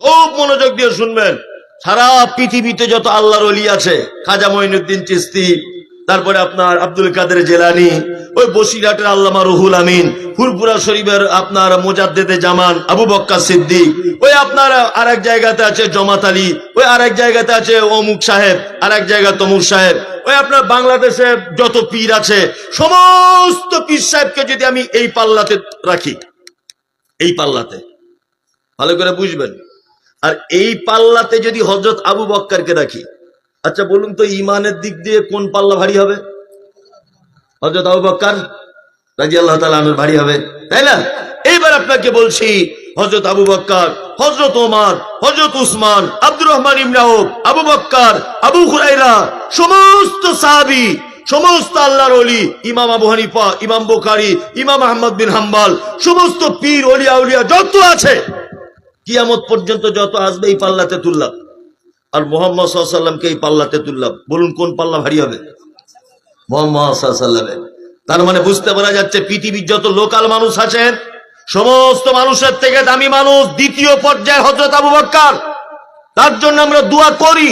খুব মনোযোগ দিয়ে শুনবেন। সারা পৃথিবীতে যত আল্লাহর ওলি আছে, খাজা মঈনুদ্দিন চিশতি, তারপরে আপনার আব্দুল কাদের জেলানি, ওই বসিরহাটের আল্লামা রুহুল আমিন, ফুরফুরা শরীফের আপনার মুজাদ্দেদে জামান আবু বক্কর সিদ্দিক, ওই আপনার আরেক জায়গাতে আছে জমাত আলী, ওই আরেক জায়গাতে আছে অমুক সাহেব, আরেক জায়গা তমুক সাহেব, ওই আপনার বাংলাদেশে যত পীর আছে সমস্ত পীর সাহেবকে যদি আমি এই পাল্লাতে রাখি, এই পাল্লাতে ভালো করে বুঝবেন, আর এই পাল্লাতে যদি হযরত আবু বক্করকে রাখি, আচ্ছা বলুন তো ইমানের দিক দিয়ে কোন পাল্লা ভারী হবে? হযরত আবু বক্কর রাদিয়াল্লাহু তাআলা আনহুর ভারী হবে, তাই না? এইবার আপনাকে বলছি, হযরত আবু বক্কর, হযরত ওমর, হযরত উসমান, আব্দুর রহমান ইবনে আউফ, আবু বক্কর, আবু হুরায়রা, সমস্ত সাহাবী, সমস্ত আল্লাহর ওলি, ইমাম আবু হানিফা, ইমাম বুখারী, ইমাম আহমদ বিন হাম্বল, সমস্ত পীর ওলি আউলিয়া যত আছে কিয়ামত পর্যন্ত যত আসবে এই পাল্লাতে তুললাম, আর মুহাম্মদ সাল্লাল্লাহু আলাইহি ওয়াসাল্লামকে এই পাল্লাতে তুললাম। বলুন কোন পাল্লা ভারী হবে? মুহাম্মদ সাল্লাল্লাহু আলাইহি ওয়াসাল্লাম। তার মানে বুঝতে পারা যাচ্ছে পৃথিবীর যত লোকাল মানুষ আছেন সমস্ত মানুষের থেকে দামি মানুষ দ্বিতীয় পর্যায়ে হযরত আবু বক্কর। তার জন্য আমরা দোয়া করি।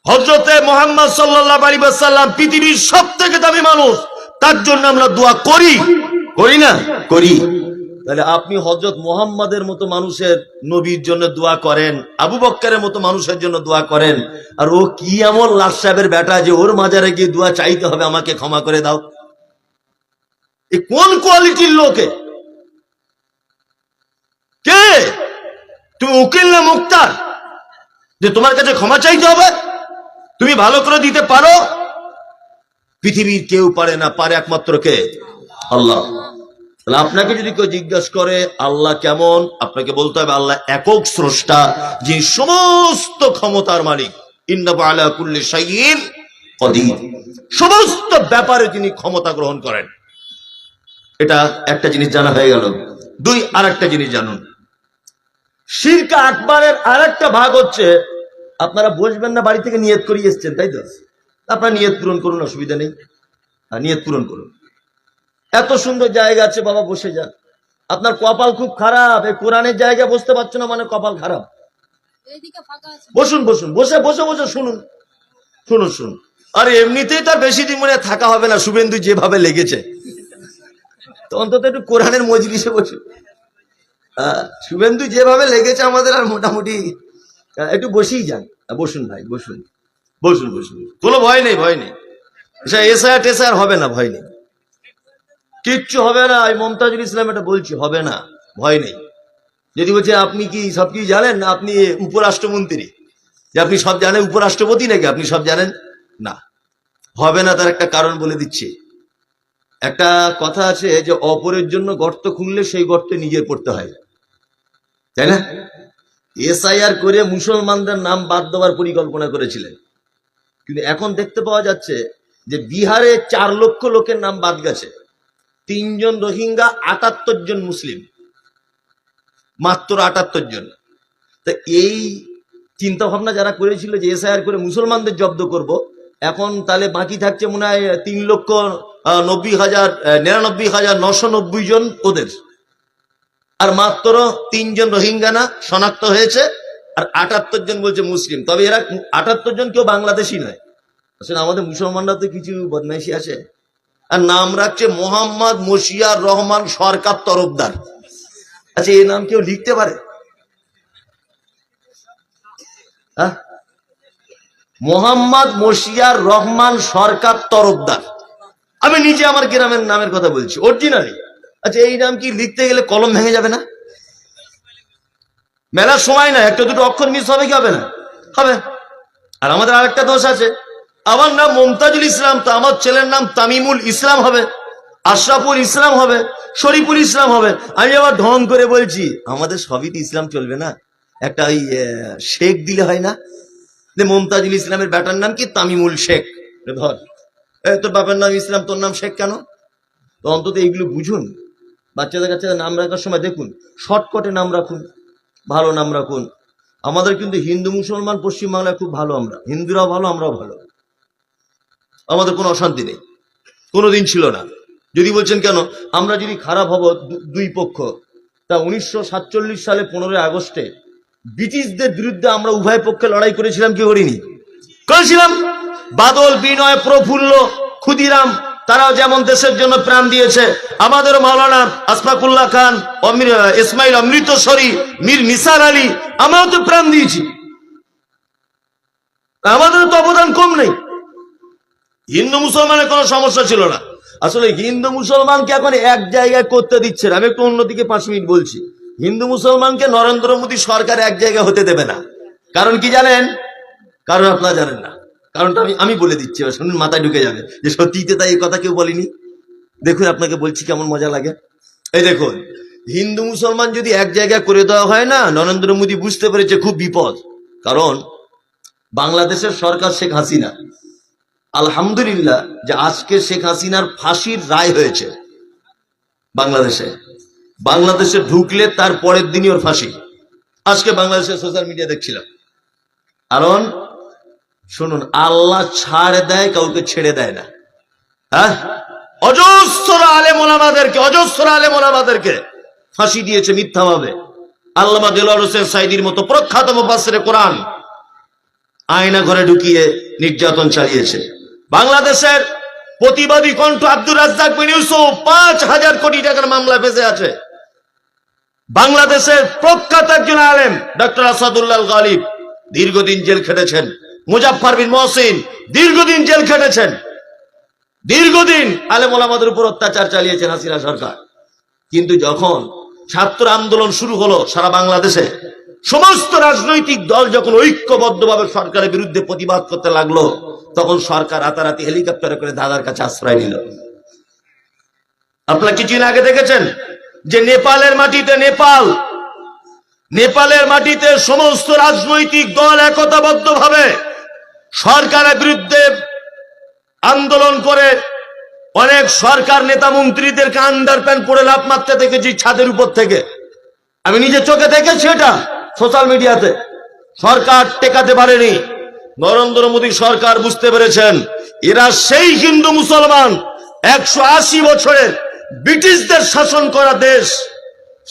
হযরতে মুহাম্মদ সাল্লাল্লাহু আলাইহি ওয়াসাল্লাম পৃথিবীর সবথেকে দামি মানুষ, তার জন্য আমরা দোয়া করি, করি না? করি। তাহলে আপনি হযরত মুহাম্মাদের মতো মানুষের নবীর জন্য দোয়া করেন, আবু বক্করের মতো মানুষের জন্য দোয়া করেন, আর ও কি এমন লাট সাহেবের বেটা যে ওর মাজারে গিয়ে দোয়া চাইতে হবে আমাকে ক্ষমা করে দাও? এ কোন কোয়ালিটির লোকে? কে তুমি? উকিল না মুক্তার যে তোমার কাছে ক্ষমা চাইতে হবে? তুমি ভালো করে দিতে পারো? পৃথিবীর কেউ পারে না, পারে একমাত্র কে? আল্লাহ। তাহলে আপনাকে যদি কেউ জিজ্ঞাসা করে আল্লাহ কেমন, আপনাকে বলতে হবে আল্লাহ একক স্রষ্টা, যিনি সমস্ত ক্ষমতার মালিক। ইন্নাহু আলা কুল্লি শাইইন কাদির, সমস্ত ব্যাপারে তিনি ক্ষমতা গ্রহণ করেন। এটা একটা জিনিস জানা হয়ে গেল। দুই, আরেকটা জিনিস জানুন, শিরক আকবরের আরেকটা ভাগ হচ্ছে, আপনারা বসবেন না, বাড়ি থেকে নিয়ত করে এসেছেন, তাই তো? আপনারা নিয়ত পূরণ করুন, অসুবিধা নেই, নিয়ত পূরণ করুন। এত সুন্দর জায়গা আছে বাবা, বসে যান। আপনার কপাল খুব খারাপ, এই কোরআনের জায়গায় বসতে পারছো না মানে কপাল খারাপ। বসুন বসুন, বসে বসে বসে শুনুন, শুনুন শুনুন। আর এমনিতেই তার বেশি দিন মনে থাকা হবে না, শুভেন্দু যেভাবে লেগেছে, তো অন্তত একটু কোরআনের মজলিসে বসুন। শুভেন্দু যেভাবে লেগেছে আমাদের, আর মোটামুটি একটু বসেই যান। বসুন ভাই, বসুন বসুন বসুন, কোনো ভয় নেই, ভয় নেই। এসআর টেসআর হবে না, ভয় নেই, কিচ্ছু হবে না। আমি মমতাজুল ইসলাম এটা বলছি, হবে না, ভয় নেই। যদি বলছে আপনি কি সব কিছু জানেন, আপনি উপরাষ্ট্রমন্ত্রী, যে আপনি সব জানেন, উপরাষ্ট্রপতি নাকি আপনি সব জানেন, না, হবে না। তার একটা কারণ বলে দিচ্ছি। একটা কথা আছে যে অপরের জন্য গর্ত খুঁড়লে সেই গর্তে নিজের পড়তে হয়, তাই না? এসআইআর করে মুসলমানদের নাম বাদ দেওয়ার পরিকল্পনা করেছিলেন, কিন্তু এখন দেখতে পাওয়া যাচ্ছে যে বিহারে 4 লক্ষ লোকের নাম বাদ গেছে, 3 জন রোহিঙ্গা, 78 জন মুসলিম, মাত্র 78 জন। তা এই চিন্তা ভাবনা যারা করেছিল যে এসআইআর করে মুসলমানদের জব্দ করব, এখন তাহলে বাকি থাকছে মনে হয় 3,99,990 জন ওদের, আর মাত্র 3 জন রোহিঙ্গা না শনাক্ত হয়েছে, আর 78 জন বলছে মুসলিম। তবে এরা 78 জন কেউ বাংলাদেশি নয়। আসলে আমাদের মুসলমানরা তো কিছু বদমাইশি আছে, আর নাম রাখছে মোহাম্মদ মশিয়ার রহমান সরকার তরফদার। আচ্ছা, এই নাম কেউ লিখতে পারে? মোহাম্মদ মশিয়ার রহমান সরকার তরফদার। আমি নিজে আমার গ্রামের নামের কথা বলছি, অরিজিনালি। আচ্ছা, এই নাম কি লিখতে গেলে কলম ভেঙে যাবে না? মেলার সময় না, একটা দুটো অক্ষর মিস হবে কি হবে না? হবে। আর আমাদের আরেকটা দোষ আছে, আমার নাম মমতাজুল ইসলাম, তো আমার ছেলের নাম তামিমুল ইসলাম হবে, আশরাফুল ইসলাম হবে, শরীফুল ইসলাম হবে। আমি আবার ঢং করে বলছি আমাদের সবই তো ইসলাম চলবে না, একটা ওই শেখ দিলে হয় না? যে মমতাজুল ইসলামের ব্যাটার নাম কি তামিমুল শেখ, ধর তোর বাবার নাম ইসলাম, তোর নাম শেখ কেন? তো অন্তত এইগুলো বুঝুন। বাচ্চাদের কাছে নাম রাখার সময় দেখুন, শর্টকাটে নাম রাখুন, ভালো নাম রাখুন। আমাদের কিন্তু হিন্দু মুসলমান পশ্চিমবাংলায় খুব ভালো, আমরা হিন্দুরাও ভালো, আমরাও ভালো, আমাদের কোনো অশান্তি নেই, কোনোদিন ছিল না। যদি বলছেন কেন আমরা যদি খারাপ হব দুই পক্ষ, তা 1947 সালে 15 আগস্টে ব্রিটিশদের বিরুদ্ধে আমরা উভয় পক্ষে লড়াই করেছিলাম কি করিনি? করেছিলাম। বাদল, বিনয়, প্রফুল্ল, ক্ষুদিরাম তারাও যেমন দেশের জন্য প্রাণ দিয়েছে, আমাদের মাওলানা আশফাকুল্লাহ খান, ইসমাইল অমৃতসরী, মীর নিসার আলী, আমরাও তো প্রাণ দিয়েছি, আমাদের তো অবদান কম নেই। হিন্দু মুসলমানের কোনো সমস্যা ছিল না। আসলে হিন্দু মুসলমানকে এখন এক জায়গায় করতে দিচ্ছে না। আমি একটু অন্যদিকে 5 মিনিট বলছি। হিন্দু মুসলমানকে নরেন্দ্র মোদী সরকার এক জায়গায় হতে দেবে না। কারণ কি জানেন? কারণ আপনারা জানেন না। কারণটা আমি বলে দিচ্ছি, শুনুন, মাথায় ঢুকে যাবে যে সত্যিতে তাই এই কথা কেউ বলেনি। দেখুন আপনাকে বলছি কেমন মজা লাগে। এই দেখুন, হিন্দু মুসলমান যদি এক জায়গায় করে দেওয়া হয় না, নরেন্দ্র মোদী বুঝতে পেরেছে খুব বিপদ। কারণ বাংলাদেশের সরকার শেখ হাসিনা, আলহামদুলিল্লাহ যে আজকে শেখ হাসিনার ফাঁসির রায় হয়েছে বাংলাদেশে। বাংলাদেশে ঢুকলে তার পরের দিনই ওর ফাঁসি। আজকে বাংলাদেশের সোশ্যাল মিডিয়া দেখছিলাম। কারণ শুনুন, আল্লাহ ছাড় দেয়, কাউকে ছেড়ে দেয় না। হ্যাঁ, অজস্র আলেম ওলামাদেরকে ফাঁসি দিয়েছে মিথ্যাভাবে। আল্লামা দেলোয়ার হোসেন সাইদির মতো প্রখ্যাত মুফাসসিরে কোরআন আয়না ঘরে ঢুকিয়ে নির্যাতন চালিয়েছে। বাংলাদেশের প্রতিবাদী কণ্ঠ আব্দুর রাজ্জাক বিন ইউসুফ 5,000 কোটি টাকার মামলা ফেসে আছে। বাংলাদেশের প্রখ্যাত একজন আলেম ডক্টর আসাদুল্লাহ গালিব দীর্ঘদিন জেল খেটেছেন। মুজাফফর বিন মহসিন দীর্ঘদিন জেল খেটেছেন। দীর্ঘদিন আলেম ওলামাদের উপর অত্যাচার চালিয়েছেন হাসিনা সরকার। কিন্তু যখন ছাত্র আন্দোলন শুরু হলো সারা বাংলাদেশে, সমস্ত রাজনৈতিক দল যখন ঐক্যবদ্ধভাবে সরকারের বিরুদ্ধে প্রতিবাদ করতে লাগলো, তখন সরকার রাতারাতি হেলিকপ্টারে করে দাদার কাছে আশ্রয় নিল। আপনারা কিছুদিন আগে দেখেছেন যে নেপালের মাটিতে সমস্ত রাজনৈতিক দল একতাবদ্ধভাবে সরকারের বিরুদ্ধে আন্দোলন করে অনেক সরকার নেতা মন্ত্রীদেরকে আন্ডারপ্যান্ট পরে লাফ মারতে দেখেছি ছাদের উপর থেকে। আমি নিজে চোখে দেখেছি, এটা সোশ্যাল মিডিয়াতে। সরকার টেকাতে পারেনি। নরেন্দ্র মোদী সরকার বুঝতে পেরেছেন এরা সেই হিন্দু মুসলমান 180 বছরের ব্রিটিশদের শাসন করা দেশ,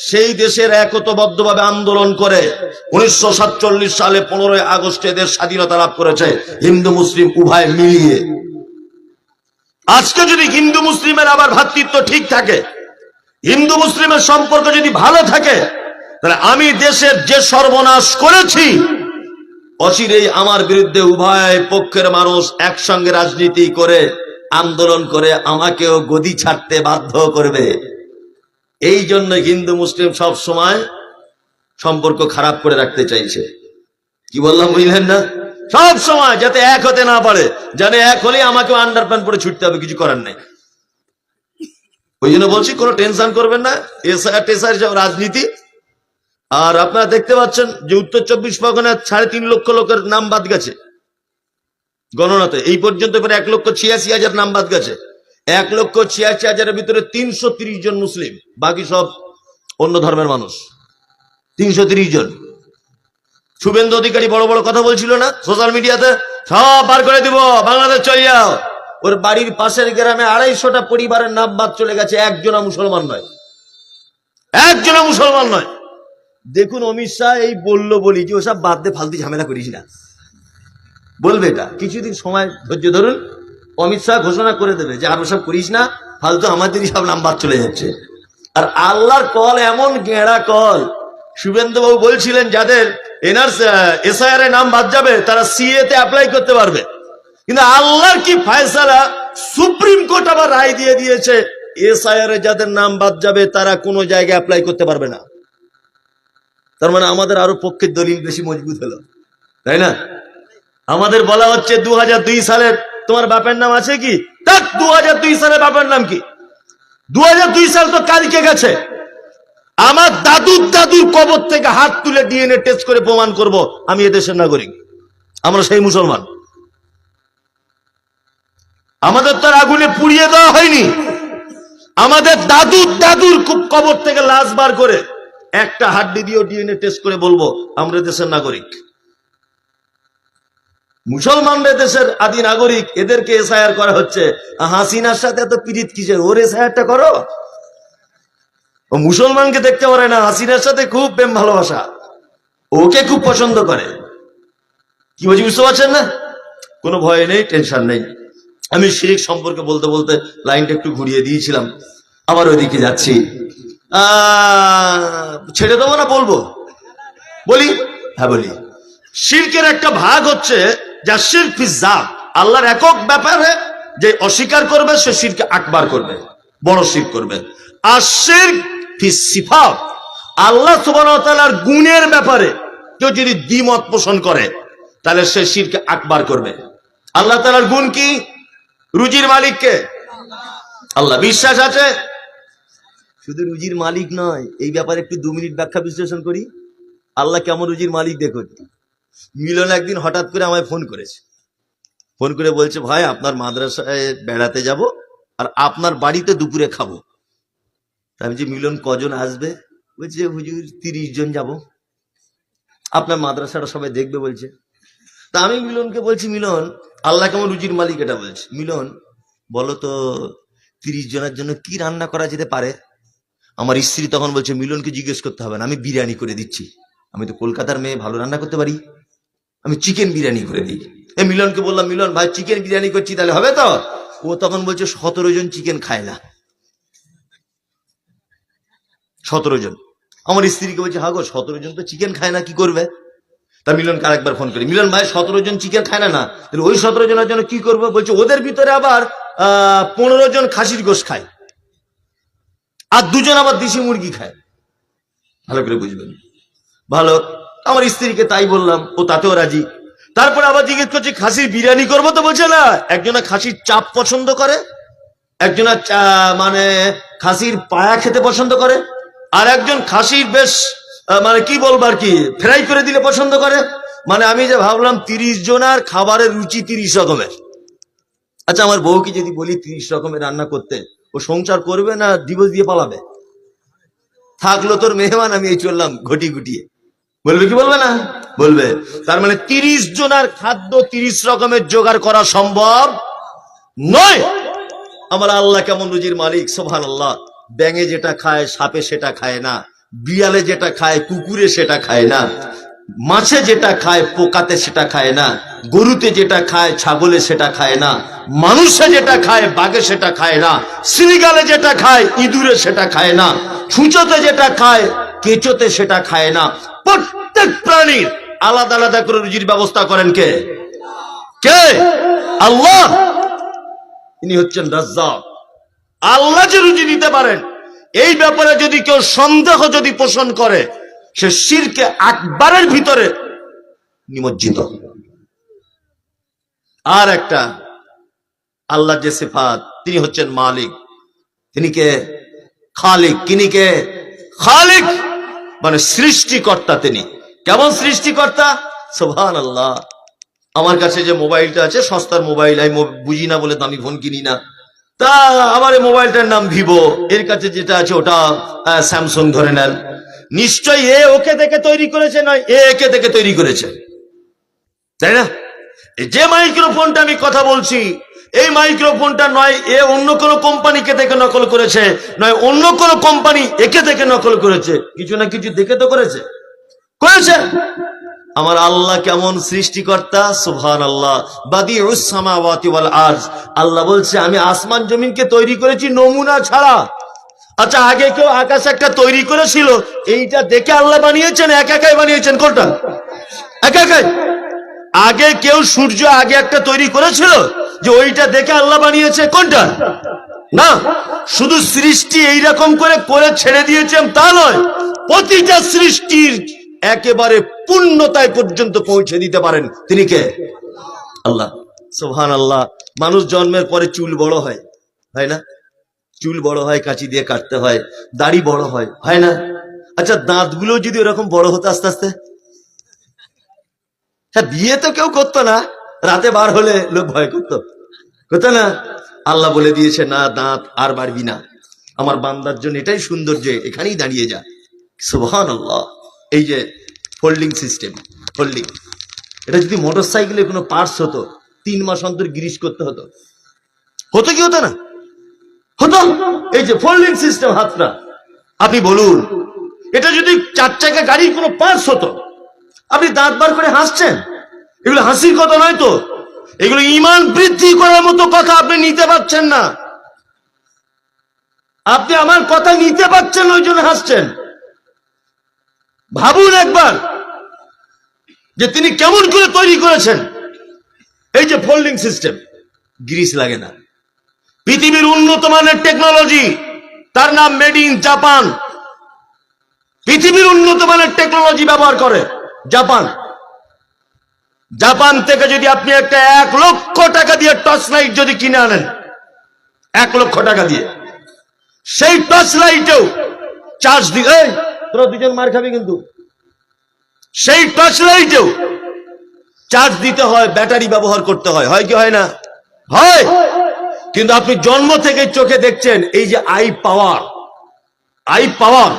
সেই দেশের একতাবদ্ধভাবে আন্দোলন করে 1947 সালে 15 আগস্টে দেশ স্বাধীনতা লাভ করেছে হিন্দু মুসলিম উভয় মিলিয়ে। আজকে যদি হিন্দু মুসলিমের আবার ভ্রাতৃত্ব ঠিক থাকে, হিন্দু মুসলিমের সম্পর্ক যদি ভালো থাকে, তাহলে আমি দেশের যে সর্বনাশ করেছি, অচিরেই আমার বিরুদ্ধে উভয় পক্ষের মানুষ একসঙ্গে রাজনীতি করে আন্দোলন করে আমাকেও গদি ছাড়তে বাধ্য করবে। এই জন্য হিন্দু মুসলিম সব সময় সম্পর্ক খারাপ করে রাখতে চাইছে। কি বললাম বুঝলেন না? সব সময় যাতে এক হতে না পারে, জানে এক হলে আমাকে আন্ডারপ্যান্ট পরে ছুটতে হবে, কিছু করার নেই। ওই জন্য বলছি কোনো টেনশন করবেন না, এসআর সব রাজনীতি। আর আপনারা দেখতে পাচ্ছেন যে উত্তর 24 পরগনায় 3.5 লক্ষ লোকের নাম বাদ গেছে গণনাতে। এই পর্যন্ত 1,86,000 নাম বাদ গেছে। 1,86,000-এর ভিতরে 330 জন মুসলিম, বাকি সব অন্য ধর্মের মানুষ। 330 জন। শুভেন্দু অধিকারী বড় বড় কথা বলছিল না সোশ্যাল মিডিয়াতে, সব বার করে দিব, বাংলাদেশ চলে যাও। ওর বাড়ির পাশের গ্রামে 250টা পরিবারের নাম বাদ চলে গেছে, একজনও মুসলমান নয়। দেখুন, অমিত শাহ এই বললো বলি যে ওসব বাদ দিয়ে ফালতু ঝামেলা করিস না, বলবে এটা। কিছুদিন সময় ধৈর্য ধরুন, অমিত শাহ ঘোষণা করে দেবে যে আর ওসব করিস না, ফালতু আমাদেরই সব নাম বাদ চলে যাচ্ছে। আর আল্লাহর কল এমন গেঁড়া কল। শুভেন্দু বাবু বলছিলেন যাদের এসআইআর নাম বাদ যাবে তারা সিএ তে অ্যাপ্লাই করতে পারবে, কিন্তু আল্লাহর কি ফয়সালা, সুপ্রিম কোর্ট আবার রায় দিয়ে দিয়েছে এসআইআর যাদের নাম বাদ যাবে তারা কোনো জায়গায় অ্যাপ্লাই করতে পারবে না। তার মানে আমাদের আরো পক্ষের দলিল বেশি মজবুত হলো, তাই না? আমাদের বলা হচ্ছে 2002 সালের তোমার বাপের নাম আছে কি? 2002 সালের বাপের নাম কি? 2002 সাল তো কালকে গেছে। আমার দাদুর কবর থেকে হাত তুলে ডিএনএ টেস্ট করে প্রমাণ করব আমি এদেশের নাগরিক, আমরা সেই মুসলমান। আমাদের তো আগুনে পুড়িয়ে দেওয়া হয়নি, আমাদের দাদুর কবর থেকে লাশ বার করে একটা হাড্ডি দিয়েও ডিএনএ টেস্ট করে বলবো আমরা দেশের নাগরিক। মুসলমানদের দেশের আদি নাগরিক, এদেরকে এসআইআর করা হচ্ছে। হাসিনার সাথে এত পীড়িত কিসের? ওর এসআইআরটা করো। ও মুসলমানকে দেখতে পারে না, হাসিনার সাথে খুব প্রেম ভালোবাসা। ওকে খুব পছন্দ করে। কি বলছি বুঝতে পারছেন না? কোনো ভয় নেই, টেনশন নেই। আমি শিরিক সম্পর্কে বলতে বলতে লাইনটা একটু ঘুরিয়ে দিয়েছিলাম, আবার ওইদিকে যাচ্ছি। ছেড়ে দেবো না বলবো? বলি, হ্যাঁ বলি। শিরকের একটা ভাগ হচ্ছে যা শিরক ফি যাত, আল্লাহর একক ব্যাপারে যে অস্বীকার করবে সে শিরকে আকবার করবে, বড় শিরক করবে। আর শিরক ফি সিফাত, আল্লাহ সুবহানাহু ওয়া তাআলার গুণের ব্যাপারে কেউ যদি দ্বিমত পোষণ করে তাহলে সে শিরকে আকবার করবে। আল্লাহ তাআলার গুণ কি? রুজির মালিক কে? আল্লাহ। বিশ্বাস আছে? শুধু রুজির মালিক নয়, এই ব্যাপারে একটু 2 মিনিট ব্যাখ্যা বিশ্লেষণ করি। আল্লাহ কেমন রুজির মালিক দেখুন। মিলন একদিন হঠাৎ করে আমায় ফোন করেছে, ফোন করে বলছে, ভাই আপনার মাদ্রাসায় বেড়াতে যাব আর আপনার বাড়িতে দুপুরে খাবো। আমি যে মিলন কজন আসবে? বলছে হুজুর 30 জন যাব, আপনার মাদ্রাসাটা সবাই দেখবে বলছে। তা আমি মিলনকে বলছি, মিলন আল্লাহ কেমন রুজির মালিক এটা বলছে, মিলন বলো তো 30 জনের জন্য কি রান্না করা যেতে পারে? আমার স্ত্রী তখন বলছে, মিলনকে জিজ্ঞেস করতে হবে না, আমি বিরিয়ানি করে দিচ্ছি। আমি তো কলকাতার মেয়ে, ভালো রান্না করতে পারি, আমি চিকেন বিরিয়ানি করে দিই। মিলনকে বললাম, মিলন ভাই চিকেন বিরিয়ানি করছি, তাহলে হবে তো? ও তখন বলছে 17 জন চিকেন খায় না। 17 জন। আমার স্ত্রীকে বলছে, হ্যাঁ গো 17 জন তো চিকেন খায় না, কি করবে? তা মিলনকে আরেকবার ফোন করি, মিলন ভাই 17 জন চিকেন খায় না, তাহলে ওই 17 জনের জন্য কি করবো? বলছে ওদের ভিতরে আবার 15 জন খাসির গোশত খায় আর 2 জন আবার দেশি মুরগি খায়। ভালো করে বুঝবেন। ভালো, আমার স্ত্রীকে তাই বললাম, ও তাতেও রাজি। তারপরে আবার জিজ্ঞেস করছি, খাসির বিরিয়ানি করবো তো? বলছে না, একজনা খাসির চাপ পছন্দ করে, একজনা মানে খাসির পায়া খেতে পছন্দ করে, আর একজন খাসির বেশ মানে কি বলবো আর কি, ফ্রাই করে দিলে পছন্দ করে। মানে আমি যে ভাবলাম 30 জনের খাবারের রুচি 30 রকমের। আচ্ছা আমার বউকে যদি বলি 30 রকমের রান্না করতে, ও সংসার করবে না ডিভোর্স দিয়ে পালাবে? থাকলো তোর মেহমান, আমি এই চললাম ঘটি গুটিয়ে। বলবে কি বলবে না? বলবে। তার মানে 30 জনের খাদ্য 30 রকমের জোগাড় করা সম্ভব নয়। আমার আল্লাহ কেমন রুজির মালিক, সুবহানাল্লাহ। ব্যাঙে যেটা খায় সাপে সেটা খায় না, বিড়ালে যেটা খায় কুকুরে সেটা খায় না, মাছে যেটা খায় পোকাতে সেটা খায় না, গরুতে যেটা খায় ছাগলে সেটা খায় না, মানুষে যেটা খায় বাঘে সেটা খায় না, শ্রীগালে যেটা খায় ইঁদুরে সেটা খায় না, ছুঁচোতে যেটা খায় কেঁচোতে সেটা খায় না। প্রত্যেক প্রাণীর আলাদা আলাদা করে রুজির ব্যবস্থা করেন কে? কে? আল্লাহ। ইনি হচ্ছেন রাজ্জাক। আল্লাহ যে রুজি দিতে পারেন, এই ব্যাপারে যদি কেউ সন্দেহ যদি পোষণ করে, সে শিরকে আকবারের ভিতরে নিমজ্জিত। আর একটা আল্লাহ যে সিফাত, তিনি হচ্ছেন মালিক, তিনি কে? খালিক। তিনি কে? খালিক, মানে সৃষ্টিকর্তা। তিনি কেমন সৃষ্টিকর্তা? সুবহানাল্লাহ। আমার কাছে যে মোবাইলটা আছে সস্তার মোবাইল, আমি বুঝি না বলে দামি ফোন কিনি না। তা আমার এই মোবাইলটার নাম ভিভো, এর কাছে যেটা আছে ওটা স্যামসাং ধরে নেন। নিশ্চয়ই এ ওকে দেখে তৈরি করেছে, নয় এ একে দেখে তৈরি করেছে, তাই না? যে মাইক্রোফোনটা আমি কথা বলছি, এই মাইক্রোফোনটা নয় এ অন্য কোনো কোম্পানিকে দেখে নকল করেছে, নয় অন্য কোনো কোম্পানি একে দেখে নকল করেছে, কিছু না কিছু দেখে তো করেছে। আমার আল্লাহ কেমন সৃষ্টিকর্তা, সুবহানাল্লাহ। বাদিউস সামাওয়াতি ওয়াল আরজ, আল্লাহ বলছে আমি আসমান জমিনকে তৈরি করেছি নমুনা ছাড়া। আচ্ছা আগে কেউ আকাশ একটা তৈরি করেছিল, এইটা দেখে আল্লাহ বানিয়েছেন, একা একাই বানিয়েছেন? কোনটা? একা একাই। আগে কেউ সূর্য আগে একটা তৈরি করেছিল যে ওইটা দেখে আল্লাহ বানিয়েছে? কোনটা? না। শুধু সৃষ্টি এইরকম করে করে ছেড়ে দিয়েছেন তা নয়, প্রতিটা সৃষ্টির একেবারে পূর্ণতায় পর্যন্ত পৌঁছে দিতে পারেন তিনি কে? আল্লাহ। সুবহানাল্লাহ। মানুষ জন্মের পরে চুল বড় হয়, হয় না? চুল বড় হয়, কাঁচি দিয়ে কাটতে হয়, দাড়ি বড় হয়, হয় না? আচ্ছা দাঁতগুলো যদি ওরকম বড় হতো আস্তে আস্তে? হ্যাঁ, বিয়ে তো কেউ করতো না, রাতে বার হলে লোক ভয় করতো, করতো না? আল্লাহ বলে দিয়েছে না, দাঁত আর বাড়বি না, আমার বান্দার জন্য এটাই সৌন্দর্য, এখানেই দাঁড়িয়ে যা। সুবহানাল্লাহ। এই যে ফোল্ডিং সিস্টেম, ফোল্ডিং, এটা যদি মোটর সাইকেলের কোনো পার্টস হতো 3 মাস অন্তর গ্রিস করতে হতো, হতো কি হতো না? হতো। এই যে ফোল্ডিং সিস্টেম হাতটা, আপনি বলুন এটা যদি 4 চাকা গাড়ির কোনো পার্টস হতো আপনি দাঁত বার করে হাসছেন, এগুলো হাসির কথা নয় তো, এগুলো ঈমান বৃদ্ধি করার মতো কথা। আপনি নিতে পারছেন না, আপনি আমার কথা নিতে পারছেন না, ওই জন্য হাসছেন। ভাবুন একবার যে তিনি কেমন করে তৈরি করেছেন। এই যে ফোল্ডিং সিস্টেম, গ্রিস লাগে না, পৃথিবীর উন্নত মানের টেকনোলজি, তার নাম মেড ইন জাপান। পৃথিবীর উন্নত মানের টেকনোলজি ব্যবহার করে জাপান। জাপান থেকে যদি আপনি একটা 1 লক্ষ টাকা দিয়ে টর্চ লাইট যদি কিনে আনেন, 1 লক্ষ টাকা দিয়ে, সেই টর্চ লাইটেও চার্জ দিয়ে, তোরা দুজন মার খাবি কিন্তু, সেই টর্চ লাইটেও চার্জ দিতে হয়, ব্যাটারি ব্যবহার করতে হয়। হয় কি হয় না? হয়। কিন্তু আপনি জন্ম থেকে চোখে দেখছেন এই যে আই পাওয়ার,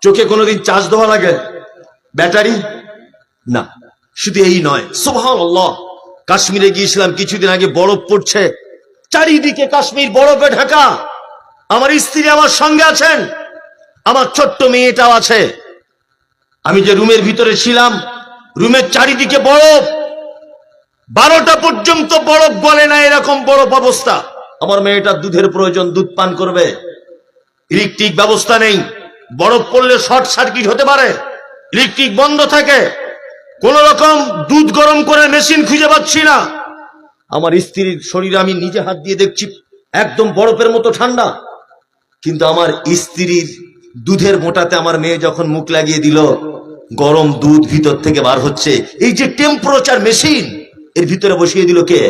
চোখে কোনোদিন চার্জ দেওয়া লাগে? ব্যাটারি না। শুধু এই নয়, সুবহানাল্লাহ, কাশ্মীরে গিয়েছিলাম কিছুদিন আগে, বরফ পড়ছে চারিদিকে, কাশ্মীর বরফে ঢাকা। আমার স্ত্রী আমার সঙ্গে আছেন, আমার ছোট্ট মেয়েটাও আছে। আমি যে রুমের ভিতরে ছিলাম, রুমের চারিদিকে বরফ, 12টা পর্যন্ত বরফ গলে না, এরকম বরফ অবস্থা। আমার মেয়েটা দুধের প্রয়োজন, দুধ পান করবে, ইলেকট্রিক ব্যবস্থা নেই, বরফ পড়লে শর্ট সার্কিট হতে পারে, ইলেকট্রিক বন্ধ থাকে, কোন রকম দুধ গরম করে মেশিন খুঁজে পাচ্ছি না। আমার স্ত্রীর শরীরে আমি নিজে হাত দিয়ে দেখছি একদম বরফের মতো ঠান্ডা, কিন্তু আমার স্ত্রীর দুধের মোটাতে আমার মেয়ে যখন মুখ লাগিয়ে দিল, গরম দুধ ভিতর থেকে বার হচ্ছে। এই যে টেম্পারেচার মেশিন, এর ভিতরে বসিয়ে দিল কে?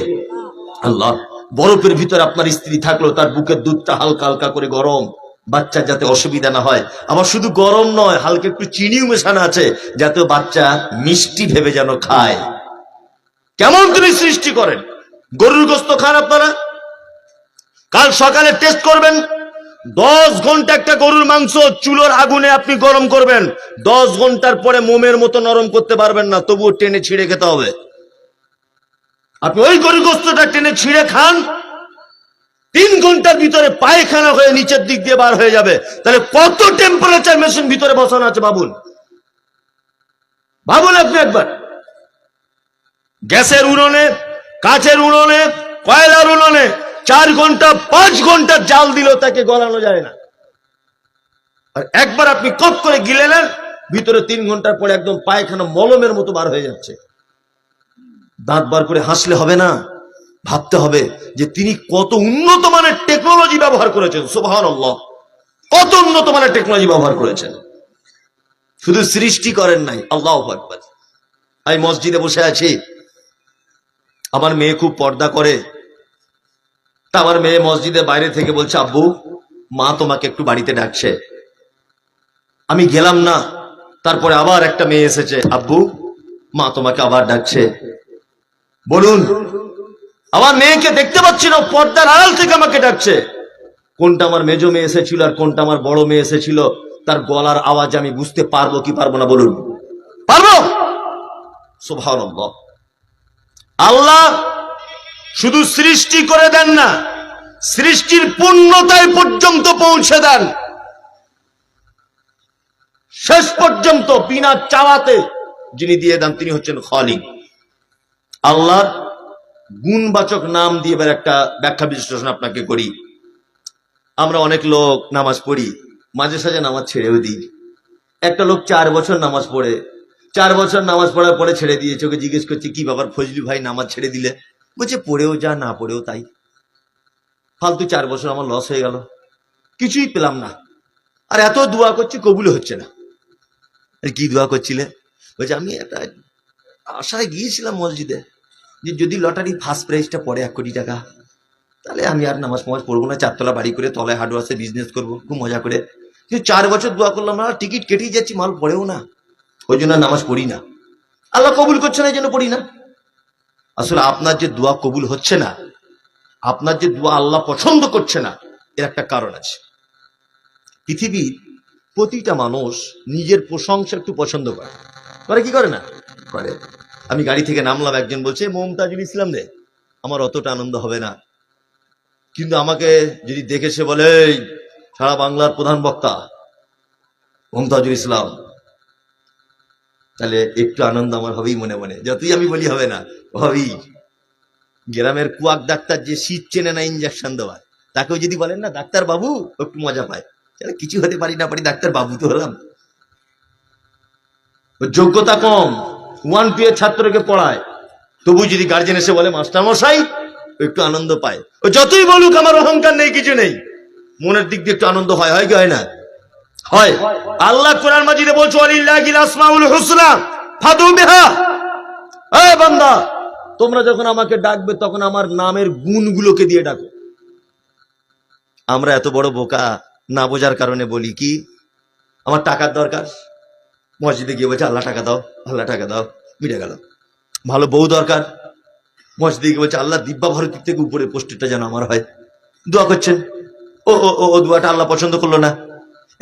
আল্লাহ। বরফের ভিতরে আপনার স্ত্রী থাকলো, তার বুকের দুধটা হালকা হালকা করে গরম, বাচ্চার যাতে অসুবিধা না হয়। আবার শুধু গরম নয়, হালকা একটু চিনিও মেশানো আছে, যাতে বাচ্চা মিষ্টি ভেবে যেন খায়। কেমন তিনি সৃষ্টি করেন! গরুর গোস্ত খান আপনারা? কাল সকালে টেস্ট করবেন, 10 ঘন্টা একটা গরুর মাংস চুলোর আগুনে আপনি গরম করবেন, 10 ঘন্টার পরে মোমের মতো নরম করতে পারবেন না, তবুও টেনে ছিঁড়ে খেতে হবে। আপনি ওই গরুর গোস্তটা টেনে ছিঁড়ে খান, 3 ঘন্টার ভিতরে পায়খানা হয়ে নিচের দিক দিয়ে বার হয়ে যাবে। তাহলে কত টেম্পারেচার মেশিন ভিতরে বসানো আছে ভাবুন। ভাবুন আপনি একবার, গ্যাসের উনুনে, কাঠের উনুনে, কয়লার উনুনে 4 ঘন্টা 5 ঘন্টা জাল দিলেও তাকে গলানো যায় না। আর একবার আপনি কপ করে গিলে নেন, ভিতরে 3 ঘন্টার পরে একদম পায়খানা মলমের মতো বার হয়ে যাচ্ছে। দাঁত বার করে হাসলে হবে না, ভাবতে হবে যে তিনি কত উন্নত মানের টেকনোলজি ব্যবহার করেছেন। সুবহানাল্লাহ, কত উন্নত মানের টেকনোলজি ব্যবহার করেছেন। শুধু সৃষ্টি করেন নাই। আল্লাহু আকবার। আমি মসজিদে বসে আছি, আমার মেয়ে খুব পর্দা করে, তা আমার মেয়ে মসজিদে বাইরে থেকে বলছে, আব্বু, মা তোমাকে একটু বাড়িতে ডাকছে। আমি গেলাম না, তারপরে আবার একটা মেয়ে এসেছে, আব্বু, মা তোমাকে আবার ডাকছে। বলুন, আমার মেয়েকে দেখতে পাচ্ছি না, পর্দার আড়াল থেকে আমাকে ডাকছে। কোনটা আমার মেজো মেয়ে এসেছিল আর কোনটা আমার বড় মেয়ে এসেছিল, তার গলার আওয়াজ আমি বুঝতে পারবো কি পারবো না? বলুন, পারবো? সুবহানাল্লাহ। আল্লাহ শুধু সৃষ্টি করে দেন না, সৃষ্টির পূর্ণতায় পর্যন্ত পৌঁছে দেন। শেষ পর্যন্ত বিনা চাওয়াতে যিনি দিয়ে দেন, তিনি হচ্ছেন খালিক। আল্লাহর গুণবাচক নাম দিয়ে এবার একটা ব্যাখ্যা বিশ্লেষণ আপনাকে করি। আমরা অনেক লোক নামাজ পড়ি, মাঝে সাঝে নামাজ ছেড়েও দিই। একটা লোক 4 বছর নামাজ পড়ে, 4 বছর নামাজ পড়ার পরে ছেড়ে দিয়েছে। ওকে জিজ্ঞেস করছে, কি ব্যাপার ফজলি ভাই, নামাজ ছেড়ে দিলে? বলছে, পড়েও যা, না পড়েও তাই, ফালতু 4 বছর আমার লস হয়ে গেল, কিছুই পেলাম না, আর এত দোয়া করছি কবুল হচ্ছে না। আর কি দোয়া করছিলে? বলছে, আমি একটা আশায় গিয়েছিলাম মসজিদে যে যদি লটারি ফার্স্ট প্রাইজটা পড়ে 1 কোটি টাকা, তাহলে আমি আর নামাজ পড়বো না, 4 তলা বাড়ি করে তলায় হার্ডওয়ার্সে বিজনেস করবো খুব মজা করে। কিন্তু 4 বছর দোয়া করলাম না, টিকিট কেটেই যাচ্ছি, মাল পড়েও না, ওই জন্য নামাজ পড়ি না। আল্লাহ কবুল করছে না, এই জন্য পড়ি না। আসলে আপনার যে দোয়া কবুল হচ্ছে না, আপনার যে দোয়া আল্লাহ পছন্দ করছে না, এর একটা কারণ আছে। পৃথিবীর প্রতিটা মানুষ নিজের প্রশংসা একটু পছন্দ করে কি করে না? করে। আমি গাড়ি থেকে নামলাম, একজন বলছে, মমতাজুল ইসলাম রে। আমার অতটা আনন্দ হবে না, কিন্তু আমাকে যদি দেখে সে বলে, সারা বাংলার প্রধান বক্তা মমতাজুল ইসলাম, তাহলে একটু আনন্দ আমার হবেই মনে মনে, যতই আমি বলি হবে না, হবেই। গ্রামের কুয়াক ডাক্তার যে শীত চেনে না ইঞ্জেকশন দেওয়ার, তাকেও যদি বলেন না ডাক্তার বাবু, একটু মজা পায়। কিছু হতে পারি না পারি, ডাক্তার বাবু তো হলাম। যোগ্যতা কম, 1-2 এর ছাত্রকে পড়ায়, তবু যদি গার্জেন এসে বলে মাস্টার মশাই, একটু আনন্দ পায়। ও যতই বলুক আমার অহংকার নেই, কিছু নেই, মনের দিক দিয়ে একটু আনন্দ হয়। হয় কি হয় না? হয়। আল্লাহ কোরআন মাজিদে বলছে ওয়ালিল্লাহিল আসমাউল হুসনা ফাদউ বিহা। এ বান্দা, তোমরা যখন আমাকে ডাকবে তখন আমার নামের গুণগুলোকে দিয়ে ডাকো। আমরা এত বড় বোকা, না বোঝার কারণে বলি কি আমার টাকার দরকার, মসজিদে গিয়ে বলছে আল্লাহ টাকা দাও, আল্লাহ টাকা দাও, মিটে গেল। ভালো বউ দরকার, মসজিদে গিয়ে বলছে আল্লাহ দিব্যা ভারতীর থেকে উপরে পোস্টটা যেন আমার হয়, দোয়া করছেন। ও ও ও দোয়াটা আল্লাহ পছন্দ করলো না।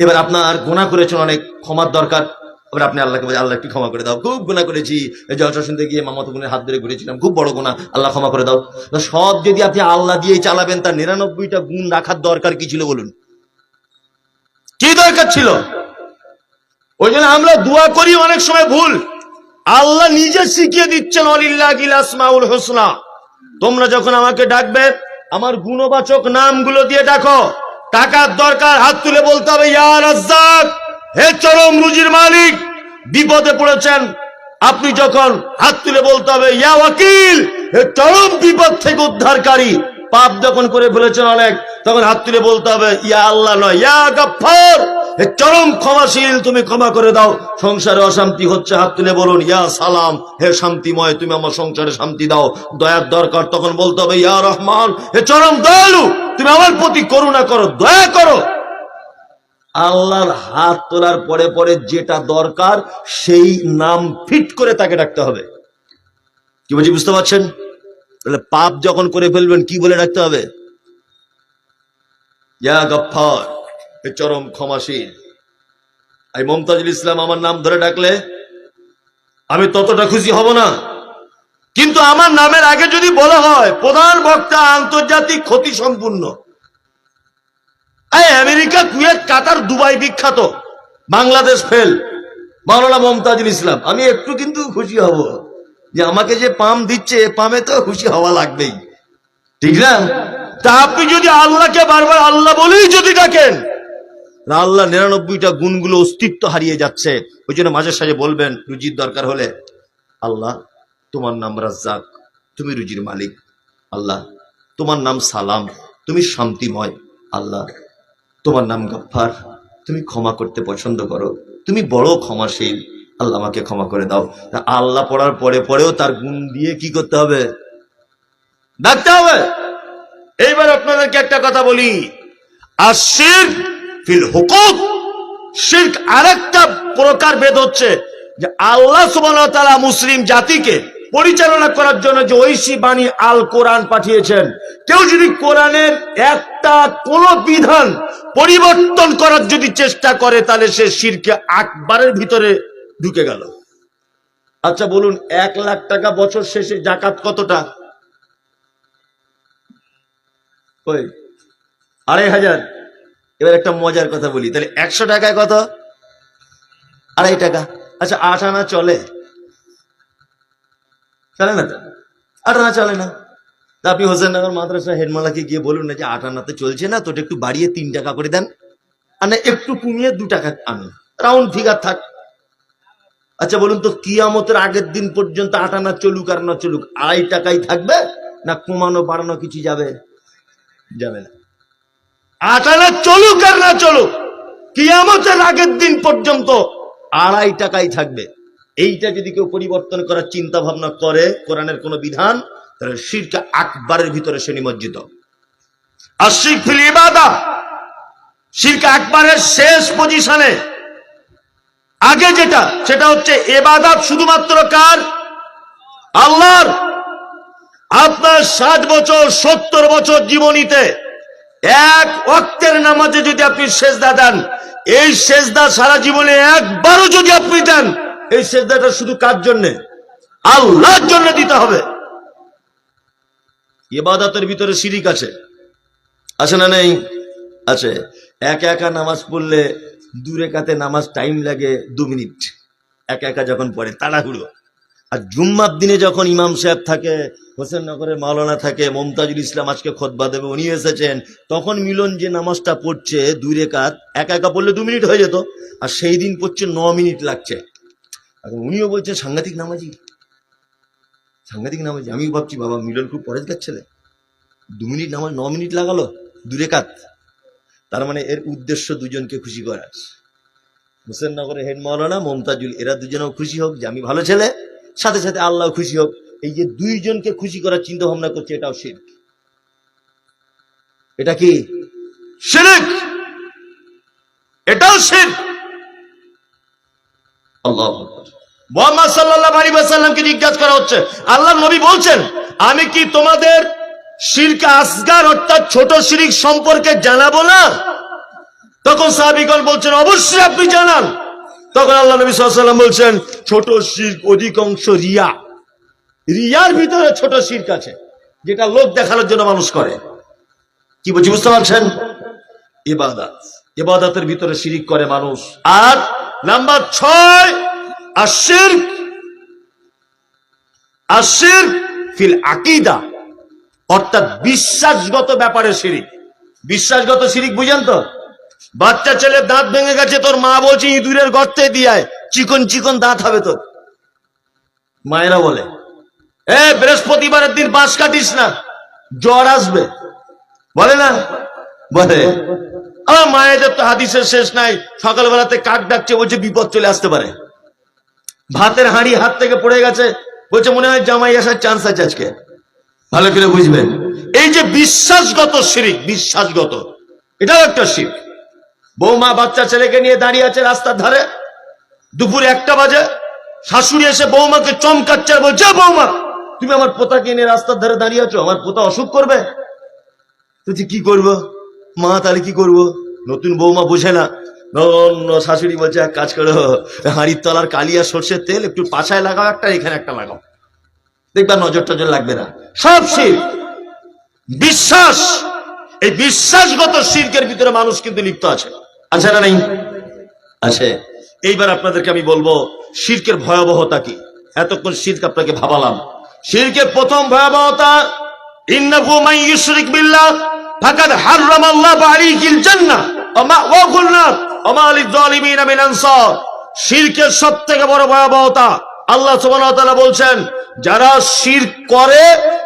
এবার আপনার গুনাহ করেছেন, অনেক ক্ষমার দরকার, এবার আপনি আল্লাহকে বলছেন আল্লাহ একটু ক্ষমা করে দাও, খুব গুনাহ করেছি, জলসা শুনতে গিয়ে মামাতো বোনের হাত ধরে ঘুরেছিলাম, খুব বড় গুনাহ, আল্লাহ ক্ষমা করে দাও। সব যদি আপনি আল্লাহ দিয়েই চালাবেন, তার 99টা গুণ রাখার দরকার কি ছিল বলুন? কি দরকার ছিল? ওই জন্য আমরা দোয়া করি অনেক সময় ভুল। আল্লাহ নিজে শিখিয়ে দিচ্ছেন ওয়ালিল্লাহিল আসমাউল হুসনা, তোমরা যখন আমাকে ডাকবে আমার গুণবাচক নামগুলো দিয়ে ডাকো। টাকার দরকার, হাত তুলে বলতে হবে ইয়া রাজ্জাক, হে চরম রুজির মালিক। বিপদে পড়েছেন আপনি, যখন হাত তুলে বলতে হবে ইয়া ওয়াকিল, হে চরম বিপদ থেকে উদ্ধারকারী। পাপ যখন করে ফেলেছেন অনেক, তখন হাত তুলে বলতে হবে ইয়া আল্লাহ নয়, ইয়া গাফফার, হে চরম ক্ষমাশীল, তুমি ক্ষমা করে দাও। সংসারে অশান্তি হচ্ছে, হাত তুলে বলুন ইয়া সালাম, হে শান্তিময়, তুমি আমার সংসারে শান্তি দাও। দয়ার দরকার, তখন বলতে হবে ইয়া রহমান, হে চরম দয়ালু, তুমি আমার প্রতি করুণা করো, দয়া করো। আল্লাহর হাত তোলার পরে পরে যেটা দরকার সেই নাম ফিট করে তাকে ডাকতে হবে। কি বলছি বুঝতে পারছেন? তাহলে পাপ যখন করে ফেলবেন কি বলে ডাকতে হবে? ইয়া গফফার, হে চরম ক্ষমাশীল। এই মুমতাজুল ইসলাম আমার নাম ধরে ডাকলে আমি ততটা খুশি হব না, কিন্তু আমার নামের আগে যদি বলা হয় প্রধান বক্তা, আন্তর্জাতিক ক্ষতি সম্পূর্ণ, আমেরিকা, কুয়েত, কাতার, দুবাই বিখ্যাত, বাংলাদেশ ফেল, মাওলানা মুমতাজুল ইসলাম, আমি একটু কিন্তু খুশি হব যে আমাকে যে পাম দিচ্ছে, পামে তো খুশি হওয়া লাগবেই, ঠিক না? তা আপনি যদি আল্লাহকে বারবার আল্লাহ বলেই যদি ডাকেন, আল্লাহ 99টা গুণগুলো অস্তিত্ব হারিয়ে যাচ্ছে। ওই জন্য মাঝে সাঝে বলবেন রুজির দরকার হলে আল্লাহ তোমার নাম রাজ্জাক, তুমি রুজির মালিক। আল্লাহ তোমার নাম সালাম, তুমি শান্তিময়। আল্লাহ তোমার নাম গফফার, তুমি ক্ষমা করতে পছন্দ করো, তুমি বড় ক্ষমাশীল, আল্লাহ আমাকে ক্ষমা করে দাও। আল্লাহ পড়ার পরে পরেও তার গুণ দিয়ে কি করতে হবে? ডাকতে হবে। এইবার আপনাদেরকে একটা কথা বলি, আর শিরক ফিল হুকুক, শিরক আরেকটা প্রকার ভেদ হচ্ছে যে আল্লাহ সুবহানাহু ওয়া তাআলা মুসলিম জাতিকে পরিচালনা করার জন্য যে ঐশী বাণী আল কোরআন পাঠিয়েছেন, কেউ যদি কোরআনের একটা কোন বিধান পরিবর্তন করার যদি চেষ্টা করে, তাহলে সে শিরকে আকবারের ভিতরে ঢুকে গেল। আচ্ছা বলুন, 1 লাখ টাকা বছর শেষে জাকাত কতটা? ওই 2500। এবার একটা মজার কথা বলি, তাহলে 100 টাকায় কত? 2.5 টাকা। আচ্ছা 8 আনা চলে? চলে না তো, 8 আনা চলে না। আপনি হোসেননগর মাদ্রাসা হেডমালাকে গিয়ে বলুন না যে 8 আনাতে চলছে না, তো একটু বাড়িয়ে 3 টাকা করে দেন, আর না একটু কমিয়ে 2 টাকা আনুন, রাউন্ড ফিগার থাক। আচ্ছা বলুন তো, কিয়ামতের আগের দিন পর্যন্ত 8 আনা চলুক আর না চলুক, 2.5 টাকাই থাকবে না কমানো বাড়ানো কিছু যাবে? যাবে না। 8 আনা চলুক আর না চলুক, কিয়ামতের আগের দিন পর্যন্ত 2.5 টাকাই থাকবে। এইটা যদি কেউ পরিবর্তন করার চিন্তা ভাবনা করে কোরআনের কোন বিধান, তাহলে শিরক আকবারের ভিতরে সে নিমজ্জিত। আর শিরক ফিল ইবাদা, শিরক আকবারের শেষ পজিশনে, আগে যেটা সেটা হচ্ছে ইবাদত শুধুমাত্র কার? আল্লাহর। আপনার 60 বছর 70 বছর জীবনীতে এক ওয়াক্তের নামাজে যদি আপনি সেজদা দেন, এই সেজদা সারা জীবনে একবারও যদি আপনি দেন, এই সেজদাটা শুধু কার জন্য? আল্লাহর জন্য দিতে হবে। ইবাদতের ভিতরে শিরিক আছে, আছে না নেই? আছে। একা একা নামাজ পড়লে 2 রাকাতে নামাজ টাইম লাগে 2 মিনিট, একা একা যখন পড়ে তাড়াহুড়ো। আর জুম্মার দিনে যখন ইমাম সাহেব থাকে, হোসেননগরের মাওলানা থাকে, মমতাজুল ইসলাম আজকে খুতবা দেবে, উনি এসেছেন, তখন মিলন যে নামাজটা পড়ছে 2 রাকাত, একা একা পড়লে 2 মিনিট হয়ে যেত, আর সেই দিন পড়ছে 9 মিনিট লাগছে। এখন উনিও বলছেন সাংঘাতিক নামাজি, সাংঘাতিক নামাজি। আমি ভাবছি বাবা মিলন খুব পরেজগার ছেলে, 2 মিনিট নামাজ 9 মিনিট লাগালো 2 রাকাত। তার মানে এর উদ্দেশ্য দুজনকে খুশি করা। হোসেননগরের হেড মাওলানা, মমতাজুল, এরা দুজনেও খুশি হোক যে আমি ভালো ছেলে, সাথে সাথে আল্লাহ খুশি হোক। এই যে 2 জনকে খুশি করার চিন্তা ভাবনা করছে, এটাও শিরক। এটা কি শিরক? এটাও শিরক। আল্লাহু আকবার। মুহাম্মদ সাল্লাল্লাহু আলাইহি ওয়াসাল্লামকে জিজ্ঞাসা করা হচ্ছে, আল্লাহর নবী বলছেন আমি কি তোমাদের শিরক আসগার অর্থাৎ ছোট শিরক সম্পর্কে জানাবো না? তখন সাহাবীগণ বলছেন অবশ্যই আপনি জানান। তখন আল্লাহ নবী সাল্লাল্লাহু আলাইহি ওয়াসাল্লাম বলছেন ছোট শিরক অধিকাংশ রিয়া, রিয়ার ভিতরে ছোট শিরক আছে, যেটা লোক দেখানোর জন্য মানুষ করে। কি বলছি বুঝতে পারছেন? ইবাদত, ইবাদতের ভিতরে শিরক করে মানুষ। আর নাম্বার 6 আশিরক, আশিরক ফিল আকীদা অর্থাৎ বিশ্বাসগত ব্যাপারে শিরক। বিশ্বাসগত শিরক বুঝেন তো? বাচ্চা ছেলে দাঁত ভেঙে গেছে, তোর মা বলছে ইঁদুরের গর্তে দিয়ায়, চিকন চিকন দাঁত হবে তোর। মায়েরা বলে বৃহস্পতিবারের দিন বাঁশ কাটিস না, জ্বর আসবে, বলে না? বলে। আমার মায়েদের তো হাদিসের শেষ নাই, সকালবেলাতে কাক ডাকছে, বলছে বিপদ চলে আসতে পারে। ভাতের হাঁড়ি হাত থেকে পড়ে গেছে, বলছে মনে হয় জামাই আসার চান্স আছে আজকে। ভালো করে বুঝবেন, এই যে বিশ্বাসগত শিরক, বিশ্বাসগত, এটাও একটা শিরক। বৌমা বাচ্চা ছেলেকে নিয়ে দাঁড়িয়ে আছে রাস্তার ধারে, দুপুরে 1টা বাজে, শাশুড়ি এসে বৌমাকে চমকাচ্ছে আর বলছে বৌমা তুমি আমার পোতাকে নিয়ে রাস্তার ধারে দাঁড়িয়ে আছো, আমার পোতা অসুখ করবে। তুই কি করবো মা, তাহলে কি করবো? নতুন বৌমা বুঝে না, শাশুড়ি বলছে এক কাজ করো, হাঁড়ির তলার কালিয়া সর্ষের তেল একটু পাছায় লাগাও, একটা এখানে একটা লাগাও, দেখবা নজর টজর লাগবে না। সব শিরক। বিশ্বাস, এই বিশ্বাসগত শিরকের ভিতরে মানুষ কিন্তু লিপ্ত আছে, আছে না নাই? আছে। এইবার আপনাদেরকে আমি বলবো শিরকের ভয়াবহতা কি। এতক্ষণ শিরক আপনাকে ভাবালাম। শিরকের প্রথম ভয়াবহতা, ইন্নাহু মান ইউশরিক বিল্লাহ ফাকাদ হারামাল্লাহু আলাইহিল জান্নাহ ওয়া মাওয়াহুন নার ওয়া মা লিয-যালিমিন মিন আনসার। শিরকের সবথেকে বড় ভয়াবহতা, আল্লাহ সুবহানাহু ওয়া তাআলা বলছেন যারা শিরক করে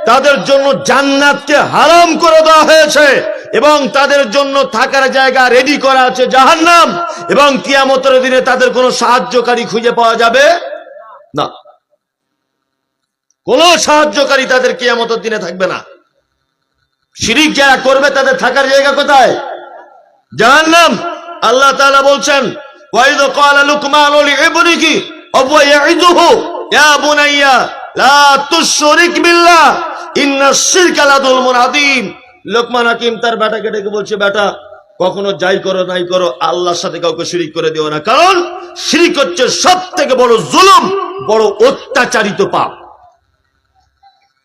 তাদের জন্য জান্নাতকে হারাম করে দেওয়া হয়েছে এবং তাদের জন্য থাকার জায়গা রেডি করা আছে জাহান্নাম, এবং কিয়ামতের দিনে তাদের কোনো সাহায্যকারী খুঁজে পাওয়া যাবে না। কোন সাহায্যকারী তাদের কিয়ামতের দিনে থাকবে না। শিরক যারা করবে তাদের থাকার জায়গা কোথায়? জাহান্নাম। আল্লাহ তাআলা বলছেন ওয়াইদ ক্বালা লুকমানু লিইবনিহি ওয়া ইয়াইদুহু ইয়া বুনাইয়া লা তুশরিক বিল্লাহ ইন্নাশ শিরকা লাযুলমুন আযীম। লোকমান হাকিম তার বেটাকে ডেকে বলছে বেটা কখনো যাই করো নাই করো আল্লাহর সাথে কাউকে শিরক করে দিও না, কারণ শিরক হচ্ছে সবথেকে বড় জুলুম, বড় অত্যাচারিত পাপ।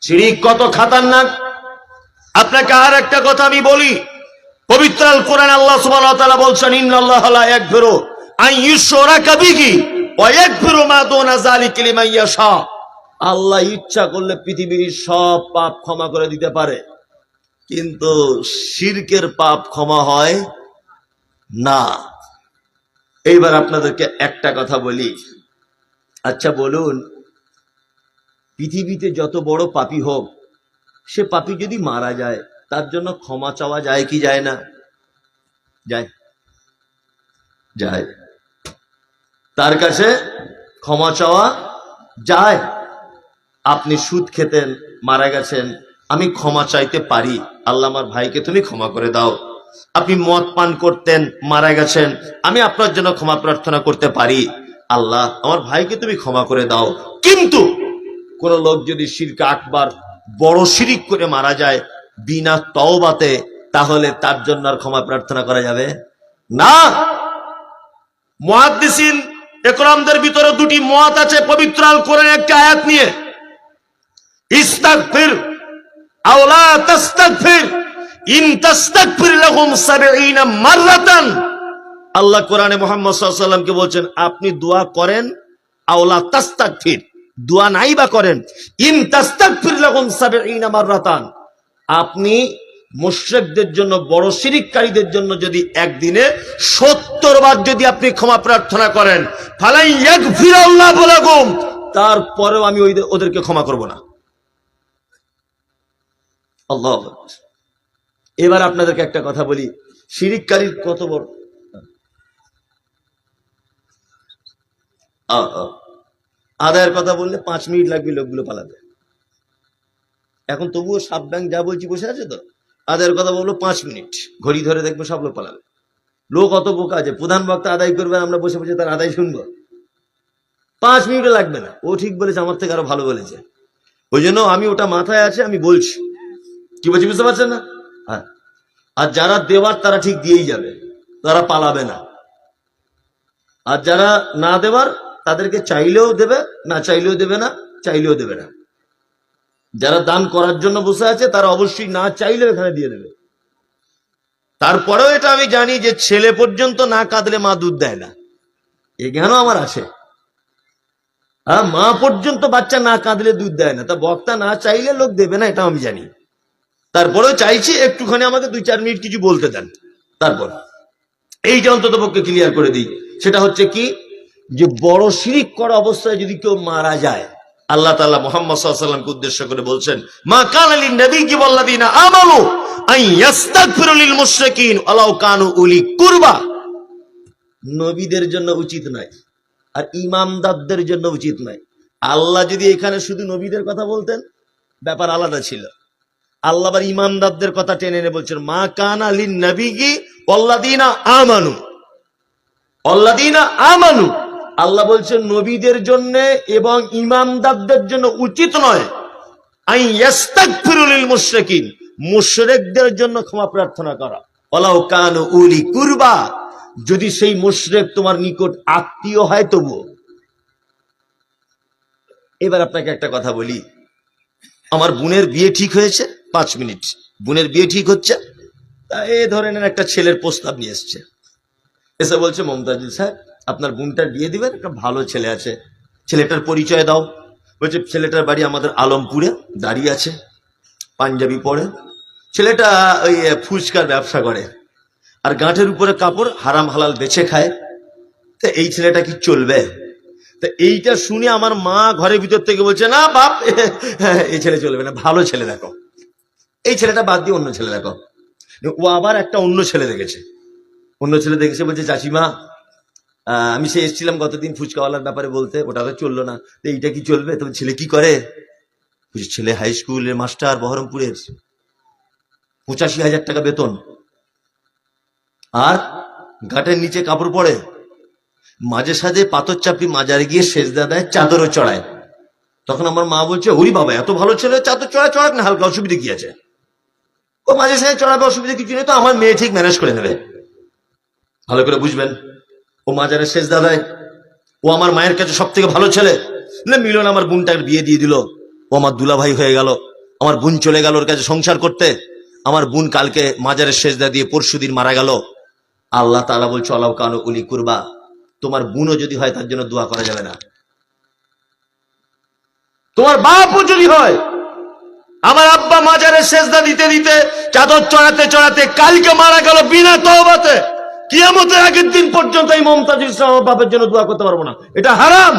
শিরক কত খতরনাক আপনাকে আর একটা কথা আমি বলি। পবিত্র আল কোরআন আল্লাহ সুবহানাহু ওয়া তাআলা বলছেন ইন্নাল্লাহা লা ইয়াগফিরু আন ইউশরাকা বিহি ওয়া ইয়াগফিরু মা দুনা যালিকা লিমান ইয়াশা। আল্লাহ ইচ্ছা করলে পৃথিবীর সব পাপ ক্ষমা করে দিতে পারে, কিন্তু শিরকের পাপ ক্ষমা হয় না। এইবার আপনাদেরকে একটা কথা বলি, আচ্ছা বলুন পৃথিবীতে যত বড় পাপী হোক, সে পাপী যদি মারা যায় তার জন্য ক্ষমা চাওয়া যায় কি যায় না? যায়, যায়। তার কাছে ক্ষমা চাওয়া যায়। আপনি সুদ খেতেন, মারা গেছেন, আমি ক্ষমা চাইতে পারি, আল্লাহ আমার ভাইকে তুমি ক্ষমা করে দাও। আপনি মদ পান করতেন, মারা গেছেন, আমি আপনার জন্য ক্ষমা প্রার্থনা করতে পারি, আল্লাহ আমার ভাইকে তুমি ক্ষমা করে দাও। কিন্তু কোন লোক যদি শিরক আকবার বড় শিরক করে মারা যায় বিনা তওবাতে, তাহলে তার জন্য আর ক্ষমা প্রার্থনা করা যাবে না। মুহাদ্দিসিন ইকরামদের ভিতরে 2টি মত আছে পবিত্র আল কোরআনের একটা আয়াত নিয়ে, ইস্তাগফির আও লা তাস্তাগফির ইন তাস্তাগফির লাহুম 70 মাররাতান। আল্লাহ কোরআনে মুহাম্মদ সাল্লাল্লাহু আলাইহি ওয়াসাল্লামকে বলছেন আপনি দোয়া করেন আওলা তাস্তাগফির, দোয়া নাই বা করেন, ইন তাস্তাগফির লাহুম ৭০ মাররাতান, আপনি মুশরিকদের জন্য, বড় শিরককারীদের জন্য যদি একদিনে ৭০ বার যদি আপনি ক্ষমা প্রার্থনা করেন, ফালাই ইয়াগফিরাল্লাহু লাকুম, তারপরেও আমি ওদেরকে ক্ষমা করব না। আল্লাহু আকবার। এবার আপনাদেরকে একটা কথা বলি, শিরককারীর কত বড় আদায়ের কথা বললে 5 মিনিট লাগবে লোকগুলো পালাবে। এখন তবুও সাব ব্যাংক যা বলছি বসে আছে তো, আদায়ের কথা বললো 5 মিনিট, ঘড়ি ধরে দেখবো সব লোক পালাবে। লোক অত বোকা আছে, প্রধান বক্তা আদায় করবে, আমরা বসে বসে তার আদায় শুনবো, 5 মিনিটও লাগবে না। ও ঠিক বলেছে, আমার থেকে আরো ভালো বলেছে, ওই জন্য আমি ওটা মাথায় আছে, আমি বলছি। কি বলছি বুঝতে পারছেন না? হ্যাঁ, আর যারা দেওয়ার তারা ঠিক দিয়েই যাবে, তারা পালাবে না। আর যারা না দেওয়ার তাদেরকে চাইলেও দেবে, না চাইলেও দেবে না, চাইলেও দেবে না। যারা দান করার জন্য বসে আছে তারা অবশ্যই না চাইলেও এখানে দিয়ে দেবে। তারপরেও এটা আমি জানি যে ছেলে পর্যন্ত না কাঁদলে মা দুধ দেয় না, এ জ্ঞানও আমার আছে। মা পর্যন্ত বাচ্চা না কাঁদলে দুধ দেয় না, তা বক্তা না চাইলে লোক দেবে না, এটা আমি জানি। তারপরেও চাইছি একটুখানি আমাকে 2-4 মিনিট কিছু বলতে দেন। তারপর এই যে অন্তত পক্ষে ক্লিয়ার করে দিই, সেটা হচ্ছে কি, যে বড় শিরিক করা অবস্থায় যদি কেউ মারা যায়, আল্লাহ তাআলা মুহাম্মদ সাল্লাল্লাহু আলাইহি ওয়াসাল্লামকে উদ্দেশ্য করে বলছেন, মা কানা লিন নাবিয়্যি ওয়াল্লাযিনা আমানু আন ইস্তাগফিরু লিল মুশরিকিন ওয়ালাউ কানু উলি কুরবা। নবীদের জন্য উচিত নয়, আর ইমামদারদের জন্য উচিত নয়। আল্লাহ যদি এখানে শুধু নবীদের কথা বলতেন, ব্যাপার আলাদা ছিল। আল্লাহ আবার ইমানদারদের কথা টেনে এনে বলছেন, মা কানা লিন নাবিয়্যি ওয়াল্লাযিনা আমানু, ওয়াল্লাযিনা আমানু। আল্লাহ বলছেন নবীদের জন্য এবং ইমানদারদের জন্য উচিত নয় আন ইস্তাগফিরু লিল মুশরিকিন, মুশরিকদের জন্য ক্ষমা প্রার্থনা করা, ওয়ালাউ কানু উলি কুরবা, যদি সেই মুশরিক তোমার নিকট আত্মীয় হয় তবুও। এবার আপনাকে একটা কথা বলি, আমার বোনের বিয়ে ঠিক হয়েছে, 5 মিনিট, বোনের বিয়ে ঠিক হচ্ছে, তা এই ধরনের একটা ছেলের প্রস্তাব নিয়ে এসছে, এসে বলছে, মমতাজুল সাহেব আপনার বোনটার বিয়ে দিবেন, একটা ভালো ছেলে আছে, ছেলেটার পরিচয় দাও। বলছে ছেলেটার বাড়ি আমাদের আলমপুরে, দাঁড়িয়ে আছে, পাঞ্জাবি পরে, ছেলেটা ওই ফুচকার ব্যবসা করে, আর গাঁটের উপরে কাপড়, হারাম হালাল বেছে খায়। তা এই ছেলেটা কি চলবে? তা এইটা শুনে আমার মা ঘরের ভিতর থেকে বলছে, না বাপ, এই ছেলে চলবে না, ভালো ছেলে দেখো, এই ছেলেটা বাদ দিয়ে অন্য ছেলে দেখো। ও আবার একটা অন্য ছেলে দেখেছে, অন্য ছেলে দেখেছে, বলছে চাচিমা আমি সে এসেছিলাম গতদিন ফুচকাওয়ালার ব্যাপারে বলতে, ওটা তো চললো না, তো এইটা কি চলবে? তবে ছেলে কি করে? ছেলে হাই স্কুলের মাস্টার, বহরমপুরের, 85,000 টাকা বেতন, আর ঘাটের নিচে কাপড় পরে, মাঝে সাঝে পাথর চাপি মাজারে গিয়ে সেজদা দেয়, চাদরও চড়ায়। তখন আমার মা বলছে, ওরি বাবা, এত ভালো ছেলে, চাদর চড়ায়, চড়াক না, হালকা অসুবিধা কি আছে, ও মাঝে সাঝে চড়াবে, অসুবিধা কিছু নেই, তো আমার মেয়ে ঠিক ম্যানেজ করে নেবে। ভালো করে বুঝবেন, ও মাজারে সেজদা দেয়, ও আমার মায়ের কাছে সব থেকে ভালো ছেলে। মিলন আমার বোনটার বিয়ে দিয়ে দিল, ও আমার দুলাভাই হয়ে গেল, আমার বোন চলে গেল ওর কাছে সংসার করতে, আমার বোন কালকে মাজারের সেজদা দিয়ে পরশুদিন মারা গেল। আল্লাহ তাআলা বলছে, ওয়ালাউ কানু উলি কুরবা, তোমার বোনও যদি হয় তার জন্য দোয়া করা যাবে না, তোমার বাপও যদি হয়। আমার আব্বা মাজারের সেজদা দিতে দিতে, চাদর চড়াতে চড়াতে কালকে মারা গেল বিনা তওবাতে, কিয়ামতের আগের দিন পর্যন্ত এই মমতাজুল ইসলাম বাপের জন্য দোয়া করতে পারবো না, এটা হারাম।